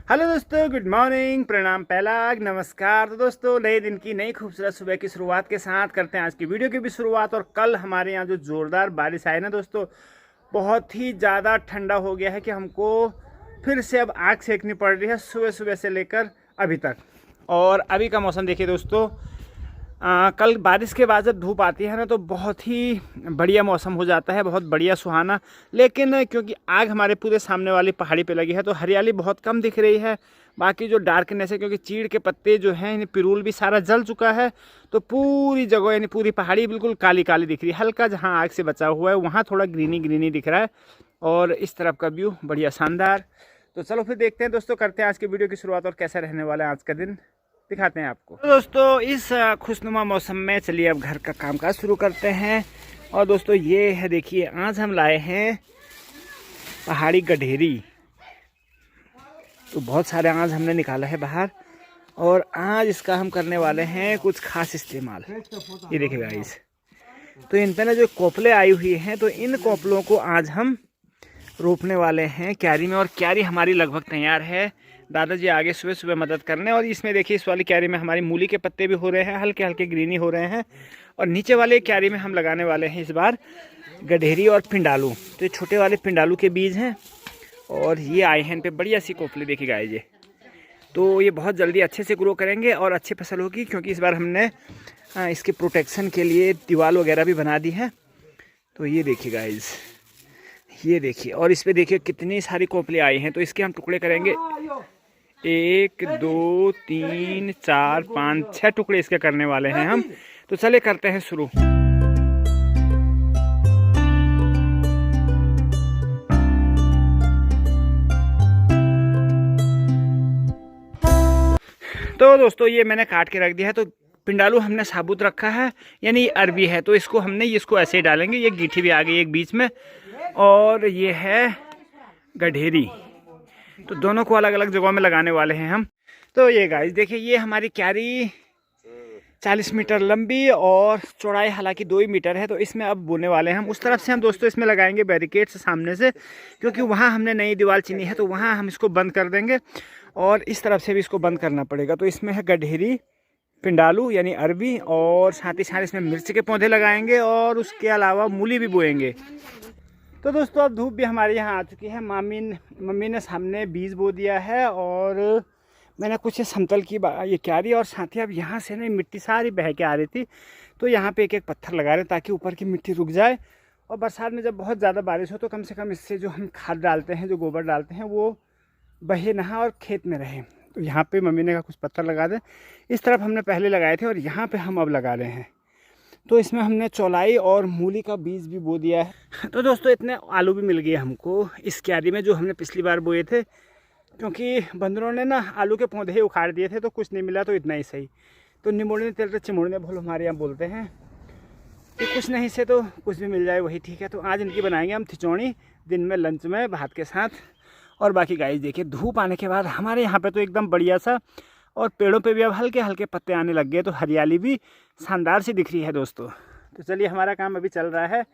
Hello दोस्तों, good morning, प्रणाम, पहलाग, नमस्कार। तो दोस्तों, नए दिन की नई खूबसूरत सुबह की शुरुआत के साथ करते हैं आज की वीडियो की भी शुरुआत। और कल हमारे यहाँ जो ज़ोरदार बारिश आई ना दोस्तों, बहुत ही ज़्यादा ठंडा हो गया है कि हमको फिर से अब आग सेकनी पड़ रही है सुबह सुबह से लेकर अभी तक। और अभी का मौसम देखिए दोस्तों, कल बारिश के बाद जब धूप आती है ना तो बहुत ही बढ़िया मौसम हो जाता है, बहुत बढ़िया सुहाना। लेकिन क्योंकि आग हमारे पूरे सामने वाली पहाड़ी पे लगी है तो हरियाली बहुत कम दिख रही है। बाकी जो डार्कनेस है, क्योंकि चीड़ के पत्ते जो हैं, यानी पिरूल भी सारा जल चुका है, तो पूरी जगह यानी पूरी पहाड़ी बिल्कुल काली काली दिख रही है। हल्का जहाँ आग से बचा हुआ है वहाँ थोड़ा ग्रीनी ग्रीनी दिख रहा है। और इस तरफ का व्यू बढ़िया शानदार। तो चलो फिर देखते हैं दोस्तों, करते हैं आज की वीडियो की शुरुआत और कैसा रहने वाला है आज का दिन, दिखाते हैं आपको। तो दोस्तों, इस खुशनुमा मौसम में चलिए अब घर का कामकाज शुरू करते हैं। और दोस्तों ये है, देखिए आज हम लाए हैं पहाड़ी गधेरी। तो बहुत सारे आज हमने निकाला है बाहर और आज इसका हम करने वाले हैं कुछ खास इस्तेमाल। ये देखिए गाइस, तो इन पे ना जो कोपले आई हुई हैं, तो इन कोपलों को आज हम रोपने वाले हैं क्यारी में। और क्यारी हमारी लगभग तैयार है। दादाजी आगे सुबह सुबह मदद करने। और इसमें देखिए, इस वाली क्यारी में हमारी मूली के पत्ते भी हो रहे हैं, हल्के हल्के ग्रीनी हो रहे हैं। और नीचे वाले क्यारी में हम लगाने वाले हैं इस बार गधेरी और पिंडालू। तो ये छोटे वाले पिंडालू के बीज हैं और ये आए हैं इन पे बढ़िया सी कोपली, देखिए गाइस ये। तो ये बहुत जल्दी अच्छे से ग्रो करेंगे और अच्छी फसल होगी, क्योंकि इस बार हमने इसके प्रोटेक्शन के लिए दीवार वगैरह भी बना दी है। तो ये देखिए गाइस, ये देखिए। और इस पे देखिए कितनी सारी कोपली आई हैं। तो इसके हम टुकड़े करेंगे, 1 2 3 4 5 6 टुकड़े इसके करने वाले हैं हम। तो चले करते हैं शुरू। तो दोस्तों ये मैंने काट के रख दिया है। तो पिंडालू हमने साबुत रखा है, यानी अरबी है, तो इसको ऐसे ही डालेंगे। ये गीठी भी आ गई एक बीच में। और ये है गधेरी, तो दोनों को अलग अलग जगहों में लगाने वाले हैं हम। तो ये गाइस देखिए, ये हमारी क्यारी 40 मीटर लंबी और चौड़ाई हालांकि 2 ही मीटर है। तो इसमें अब बोने वाले हैं हम। उस तरफ से हम दोस्तों इसमें लगाएंगे बैरिकेड्स सामने से, क्योंकि वहाँ हमने नई दीवार चीनी है, तो वहाँ हम इसको बंद कर देंगे। और इस तरफ से भी इसको बंद करना पड़ेगा। तो इसमें है गधेरी, पिंडालू यानी अरबी, और साथ ही साथ इसमें मिर्च के पौधे लगाएंगे और उसके अलावा मूली भी बोएंगे। तो दोस्तों अब धूप भी हमारे यहाँ आ चुकी है। मम्मी ने सामने बीज बो दिया है और मैंने कुछ समतल की ये क्यारी। और साथ ही अब यहाँ से ना मिट्टी सारी बह के आ रही थी, तो यहाँ पे एक एक पत्थर लगा रहे हैं ताकि ऊपर की मिट्टी रुक जाए। और बरसात में जब बहुत ज़्यादा बारिश हो तो कम से कम इससे जो हम खाद डालते हैं, जो गोबर डालते हैं, वो बहे ना और खेत में रहे। तो यहाँ पे मम्मी ने कहा कुछ पत्थर लगा दें। इस तरफ हमने पहले लगाए थे और यहाँ पे हम अब लगा रहे हैं। तो इसमें हमने चौलाई और मूली का बीज भी बो दिया है। तो दोस्तों इतने आलू भी मिल गए हमको इस क्यारी में, जो हमने पिछली बार बोए थे, क्योंकि बंदरों ने ना आलू के पौधे ही उखाड़ दिए थे, तो कुछ नहीं मिला। तो इतना ही सही। तो निमोड़ने तेल चिमोड़ने भूल हमारे यहाँ बोलते हैं कि कुछ नहीं से तो कुछ भी मिल जाए वही ठीक है। तो आज इनकी बनाएंगे हम खिचौड़ी, दिन में लंच में भात के साथ। और बाकी गाइस देखिए, धूप आने के बाद हमारे यहाँ पे तो एकदम बढ़िया सा, और पेड़ों पे भी अब हल्के हल्के पत्ते आने लग गए, तो हरियाली भी शानदार सी दिख रही है दोस्तों। तो चलिए, हमारा काम अभी चल रहा है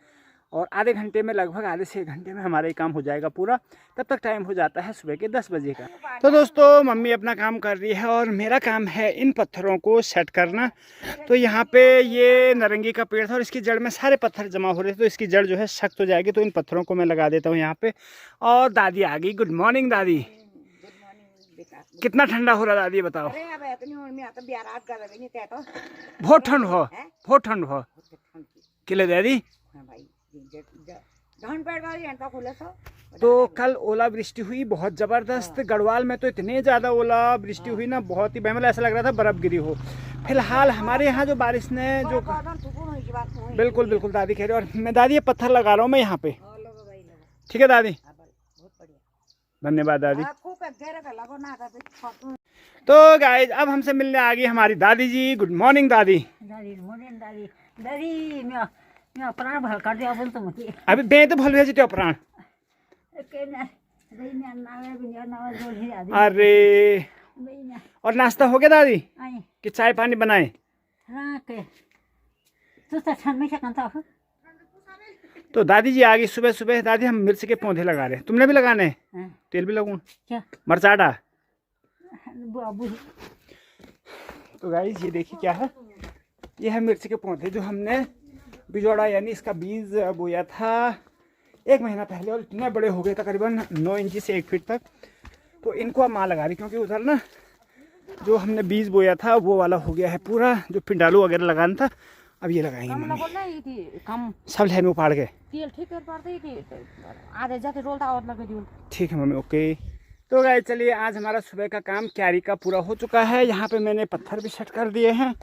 और आधे घंटे में, लगभग आधे से 1 घंटे में हमारा ये काम हो जाएगा पूरा। तब तक टाइम हो जाता है सुबह के 10 बजे का। तो दोस्तों मम्मी अपना काम कर रही है और मेरा काम है इन पत्थरों को सेट करना। तो यहाँ पे ये नारंगी का पेड़ था और इसकी जड़ में सारे पत्थर जमा हो रहे थे, तो इसकी जड़ जो है सख्त हो जाएगी। तो इन पत्थरों को मैं लगा देता हूँ यहाँ पे। और दादी आ गई। गुड मॉर्निंग दादी। कितना ठंडा हो रहा दादी, बताओ। बहुत ठंड हो, बहुत ठंड हो किले दादी। तो कल ओला वृष्टि हुई बहुत ज़बरदस्त। गढ़वाल में तो इतने ज़्यादा ओला वृष्टि हुई ना, बहुत ही भयंकर, ऐसा लग रहा था बर्फ़ गिरी हो। फिलहाल हमारे यहाँ जो बारिश ने जो, बिल्कुल बिल्कुल दादी कह रही है। और मैं दादी ये पत्थर लगा रहा हूँ मैं यहाँ पे, ठीक है दादी? धन्यवाद दादी। तो गाइस अब हमसे मिलने आ गई हमारी दादी जी। गुड मॉर्निंग दादी। अभी बे तो भल भेजे प्राण। अरे, और नाश्ता हो गया दादी कि चाय पानी बनाए? तो दादी जी आ गई सुबह सुबह। दादी हम मिर्च के पौधे लगा रहे हैं, तुमने भी लगाने हैं? तेल भी लगूं? क्या मरचाटा? तो गाइस ये देखिए क्या है, ये है मिर्ची के पौधे जो हमने बिजोड़ा यानी इसका बीज बोया था 1 महीना पहले, और इतने बड़े हो गए तकरीबन 9 इंची से 1 फीट तक। तो इनको अब माँ लगा रही, क्योंकि उधर ना जो हमने बीज बोया था वो वाला हो गया है पूरा, जो पिंडालू वगैरह लगाना था अब ये लगाएंगे मम्मी। सब लहर में उपाड़ गए। ठीक है मम्मी, ओके। तो गाइस चलिए, आज हमारा सुबह का काम क्यारी का पूरा हो चुका है। यहाँ पे मैंने पत्थर भी सेट कर दिए हैं,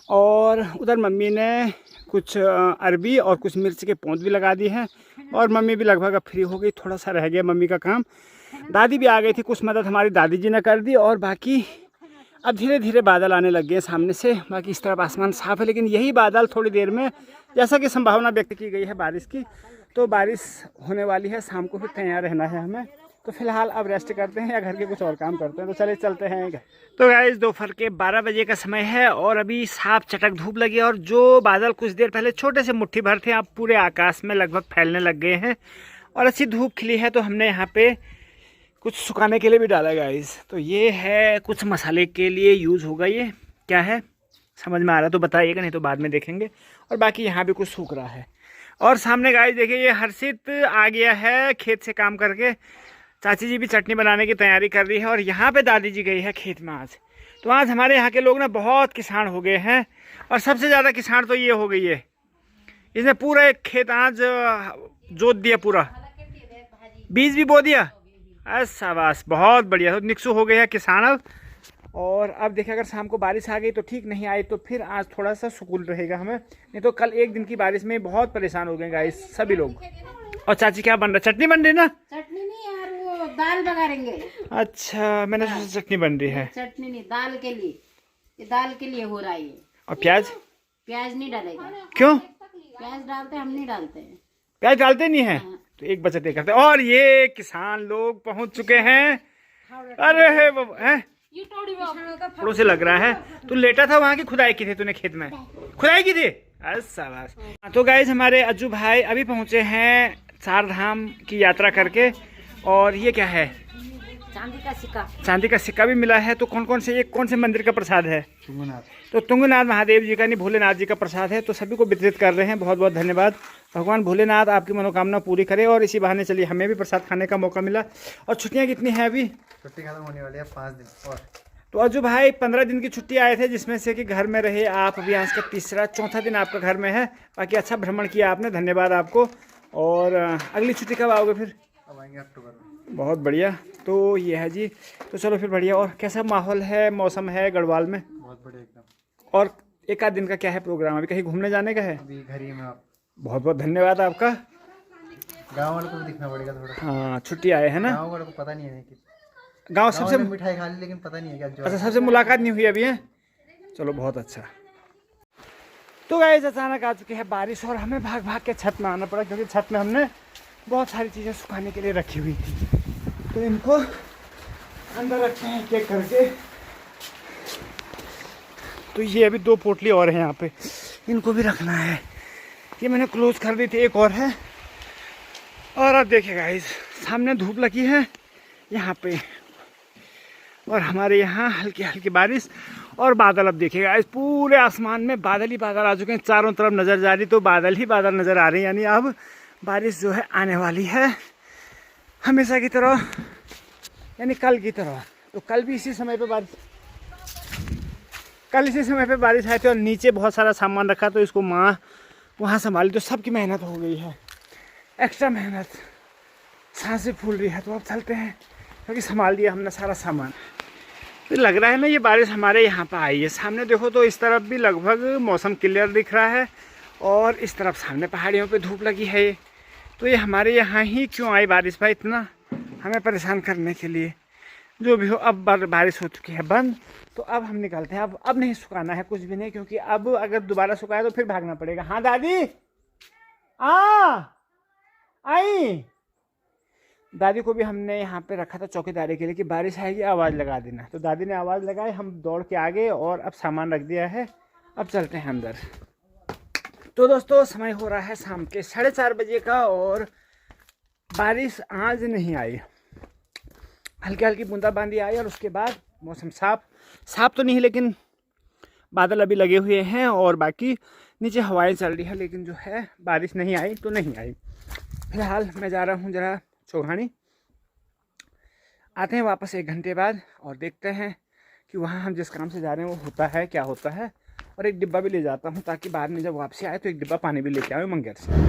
और उधर मम्मी ने कुछ अरबी और कुछ मिर्च के पौध भी लगा दिए हैं, और मम्मी भी लगभग अब फ्री हो गई। थोड़ा सा रह गया मम्मी का काम। दादी भी आ गई थी, कुछ मदद हमारी दादी जी ने कर दी, और बाकी अब धीरे धीरे बादल आने लग गए सामने से। बाकी इस तरफ आसमान साफ है, लेकिन यही बादल थोड़ी देर में, जैसा कि संभावना व्यक्त की गई है बारिश की, तो बारिश होने वाली है। शाम को फिर तैयार रहना है हमें। तो फिलहाल अब रेस्ट करते हैं या घर के कुछ और काम करते हैं। तो चले चलते हैं। तो गाइस दोपहर के 12 बजे का समय है, और अभी साफ चटक धूप लगी है, और जो बादल कुछ देर पहले छोटे से मुट्ठी भर थे अब पूरे आकाश में लगभग फैलने लग गए हैं, और अच्छी धूप खिली है। तो हमने यहाँ पे कुछ सुखाने के लिए भी डाला गाइस। तो ये है कुछ मसाले के लिए यूज़ होगा। ये क्या है समझ में आ रहा तो बताइएगा, नहीं तो बाद में देखेंगे। और बाकी यहाँ भी कुछ सूख रहा है। और सामने गाइस देखिए, ये हर्षित आ गया है खेत से काम करके। चाची जी भी चटनी बनाने की तैयारी कर रही है, और यहाँ पे दादी जी गई है खेत में आज। तो आज हमारे यहाँ के लोग ना बहुत किसान हो गए हैं, और सबसे ज़्यादा किसान तो ये हो गई है, इसने पूरा एक खेत आज जोत दिया, पूरा बीज भी बो दिया। शाबाश, बहुत बढ़िया। तो निकसू हो गया है किसान अब। और अब देखिए, अगर शाम को बारिश आ गई तो ठीक, नहीं आई तो फिर आज थोड़ा सा सुकून रहेगा हमें, नहीं तो कल एक दिन की बारिश में बहुत परेशान हो गए गाइस सभी लोग। और चाची क्या बन रहा है? चटनी बन रही ना? चटनी नहीं यार, वो दाल बघारेंगे। अच्छा, मैंने सोचा चटनी बन रही है। चटनी नहीं, दाल के लिए, ये दाल के लिए हो रहा है ये। और प्याज? प्याज नहीं डालेगा। क्यों? प्याज डालते हम नहीं डालते हैं। प्याज डालते नहीं है? तो एक बचत ये करते। और ये किसान लोग पहुंच चुके हैं। अरे है वो है, थोड़ा से लग रहा है। तो लेटा था वहाँ की खुदाई की थी तूने खेत में? खुदाई की थी? अच्छा। तो गाइस हमारे अज्जू भाई अभी पहुंचे हैं 4 धाम की यात्रा करके। और ये क्या है? चांदी का सिक्का। चांदी का सिक्का भी मिला है। तो कौन से, ये कौन से मंदिर का प्रसाद है? तो तुंगनाथ महादेव जी का, नहीं भोलेनाथ जी का प्रसाद है। तो सभी को वितरित कर रहे हैं। बहुत बहुत धन्यवाद। भगवान भोलेनाथ आपकी मनोकामना पूरी करे, और इसी बहाने चलिए हमें भी प्रसाद खाने का मौका मिला। और छुट्टियां कितनी हैं अभी? छुट्टी खत्म होने वाली है 5 दिन और। तो अज्जू भाई 15 दिन की छुट्टी आए थे, जिसमें से कि घर में रहे आप। अभी आज का चौथा दिन आपका घर में है। बाकी अच्छा भ्रमण किया आपने, धन्यवाद आपको। और अगली छुट्टी कब आओगे फिर? अब आएंगे अक्टूबर में। बहुत बढ़िया। तो ये है जी। तो चलो फिर बढ़िया। और कैसा माहौल है, मौसम है गढ़वाल में? बहुत बढ़िया एकदम। और एक आध दिन का क्या है प्रोग्राम? अभी कहीं घूमने जाने का है? अभी घर ही में आप। बहुत बहुत धन्यवाद आपका। गाँव वालों को भी दिखना पड़ेगा थोड़ा। हाँ, छुट्टी आए हैं ना। गाँव वालों को पता नहीं है कि गाँव सबसे मिठाई खा ली, लेकिन पता नहीं है क्या। अच्छा, सबसे मुलाकात नहीं हुई अभी है? चलो बहुत अच्छा। तो गाइस अचानक आ चुकी है बारिश, और हमें भाग भाग के छत में आना पड़ा, क्योंकि छत में हमने बहुत सारी चीज़ें सुखाने के लिए रखी हुई थी। तो इनको अंदर रखते हैं एक एक करके। तो ये अभी 2 पोटली और हैं यहाँ पे, इनको भी रखना है। ये मैंने क्लोज कर दी थी, एक और है। और अब देखिए गाइस, सामने धूप लगी है यहाँ पे, और हमारे यहाँ हल्की हल्की बारिश और बादल। अब देखिएगा इस पूरे आसमान में बादल ही बादल आ चुके हैं, चारों तरफ नज़र जा रही तो बादल ही बादल नज़र आ रहे हैं। यानी अब बारिश जो है आने वाली है, हमेशा की तरह, यानी कल की तरह। तो कल भी इसी समय पे बारिश आई थी, और नीचे बहुत सारा सामान रखा, तो इसको माँ वहाँ संभाली। तो सबकी मेहनत हो गई है, एक्स्ट्रा मेहनत, सांसें फूल रही है। तो अब चलते हैं, क्योंकि संभाल दिया हमने सारा सामान। तो लग रहा है ना ये बारिश हमारे यहाँ पर आई है। सामने देखो तो इस तरफ भी लगभग मौसम क्लियर दिख रहा है, और इस तरफ सामने पहाड़ियों पे धूप लगी है। तो ये हमारे यहाँ ही क्यों आई बारिश भाई, इतना हमें परेशान करने के लिए? जो भी हो, अब बारिश हो चुकी है बंद। तो अब हम निकलते हैं। अब नहीं सुखाना है कुछ भी नहीं, क्योंकि अब अगर दोबारा सुखाया तो फिर भागना पड़ेगा। हाँ दादी, आई। दादी को भी हमने यहाँ पे रखा था चौकीदारी के लिए कि बारिश आएगी आवाज़ लगा देना। तो दादी ने आवाज़ लगाई, हम दौड़ के आ गए, और अब सामान रख दिया है। अब चलते हैं अंदर। तो दोस्तों समय हो रहा है शाम के 4:30 बजे का, और बारिश आज नहीं आई। हल्की हल्की बूंदाबांदी आई और उसके बाद मौसम साफ तो नहीं, लेकिन बादल अभी लगे हुए हैं और बाकी नीचे हवाएं चल रही है, लेकिन जो है बारिश नहीं आई तो नहीं आई। फिलहाल मैं जा रहा हूँ ज़रा चौघानी, आते हैं वापस 1 घंटे बाद और देखते हैं कि वहाँ हम जिस काम से जा रहे हैं वो होता है क्या होता है। और एक डिब्बा भी ले जाता हूँ ताकि बाद में जब वापसी आए तो एक डिब्बा पानी भी लेके आए मंगेर से।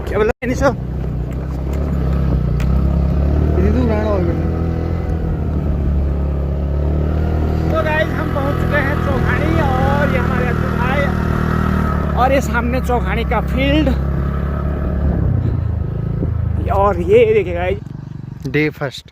क्या बोला निशो? तो गाइस हम पहुंच चुके हैं चौघानी और ये हमारे अब्दुल भाई और ये सामने चौघानी का फील्ड और ये देखिए गाइस डे फर्स्ट।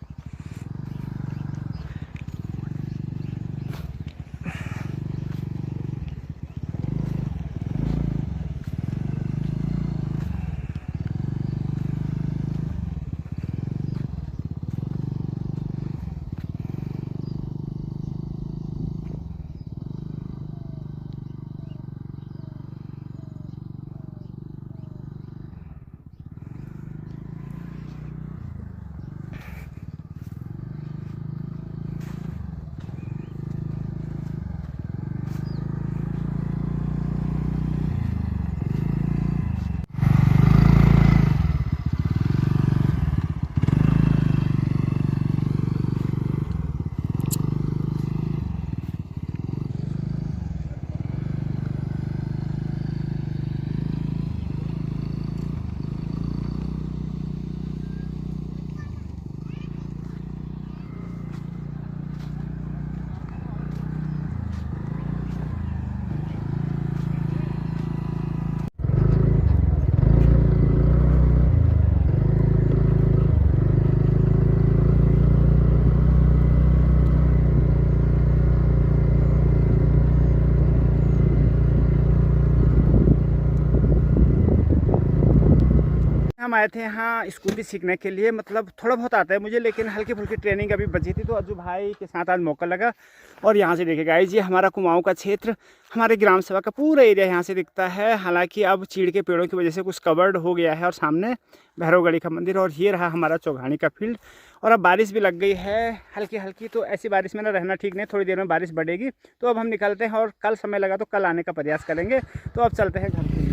हम आए थे यहाँ स्कूटी सीखने के लिए, मतलब थोड़ा बहुत आता है मुझे, लेकिन हल्की फुल्की ट्रेनिंग अभी बची थी तो अज्जू भाई के साथ आज मौका लगा। और यहाँ से देखिए गाइस, ये हमारा कुमाऊं का क्षेत्र, हमारे ग्राम सभा का पूरा एरिया यहाँ से दिखता है। हालांकि अब चीड़ के पेड़ों की वजह से कुछ कवर्ड हो गया है और सामने भैरवगढ़ी का मंदिर और ये रहा हमारा चौघानी का फील्ड। और अब बारिश भी लग गई है हल्की हल्की, तो ऐसी बारिश में ना रहना ठीक नहीं, थोड़ी देर में बारिश बढ़ेगी। तो अब हम निकलते हैं और कल समय लगा तो कल आने का प्रयास करेंगे। तो अब चलते हैं घर।